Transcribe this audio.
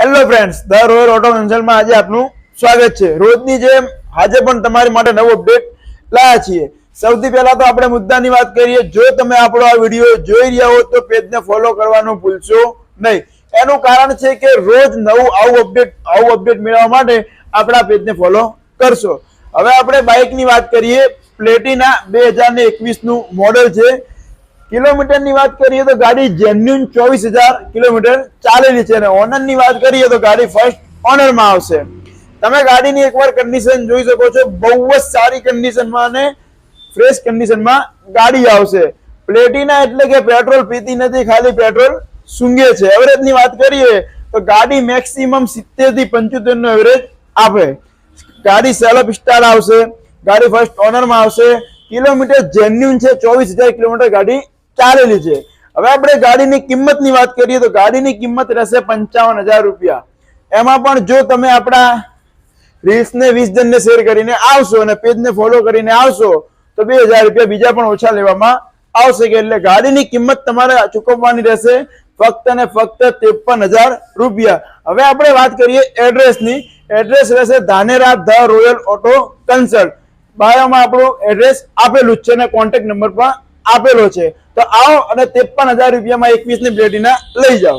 Hello friends, the royal auto કન્સલ્ટમાં આજે આપનું સ્વાગત છે। રોજની જેમ આજે પણ તમારી માટે નવો અપડેટ લાવ્યા છીએ। સૌથી પહેલા તો આપણે મુદ્દાની વાત કરીએ। જો તમે આપણો આ વિડીયો જોઈ રહ્યા હો તો પેજને ફોલો કરવાનું ભૂલશો નહીં। એનું કારણ છે કે રોજ નવું આવું અપડેટ મેળવવા માટે આપણા પેજને ફોલો કરશો। હવે આપણે બાઇકની વાત કરીએ। પ્લેટિના 2021 નું મોડેલ છે। કિલોમીટરની વાત કરીએ તો ગાડી જેન્યુન 24,000 કિલોમીટર ચાલેલી છે અને ઓનરની વાત કરીએ તો ગાડી ફર્સ્ટ ઓનરમાં આવશે। તમે ગાડીની એકવાર કન્ડિશન જોઈ શકો છો, બહુ જ સારી કન્ડિશનમાં અને ફ્રેશ કન્ડિશનમાં ગાડી આવશે। પ્લેટિના એટલે કે પેટ્રોલ પીતી નથી, ખાલી પેટ્રોલ સૂંઘે છે। એવરેજની વાત કરીએ તો ગાડી મેક્સિમમ 70 થી 75 નો એવરેજ આપે। ગાડી સેલ્ફ સ્ટાર્ટ આવશે, ગાડી ફર્સ્ટ ઓનરમાં આવશે, કિલોમીટર જેન્યુન છે, 24,000 કિલોમીટર ગાડી ચાલેલી છે। હવે આપણે ગાડીની કિંમતની વાત કરીએ તો ગાડીની કિંમત રહેશે 55,000 રૂપિયા। એમાં પણ જો તમે આપણા રીલ્સને 20 જણને શેર કરીને આવશો અને પેજને ફોલો કરીને આવશો તો 2,000 રૂપિયા બીજા પણ ઓછા લેવામાં આવશે। એટલે ગાડીની કિંમત તમારે ચૂકવવાની રહેશે ફક્ત અને ફક્ત 53,000 રૂપિયા। હવે આપણે વાત કરીએ એડ્રેસની। એડ્રેસ રહેશે Dhanera the royal auto consult. બાયોમાં આપણું એડ્રેસ આપેલું જ છે અને કોન્ટેક્ટ નંબર પણ આપેલો છે। તો આવો અને 53,000 રૂપિયામાં 21 ની પ્લેટિના લઈ જાઓ।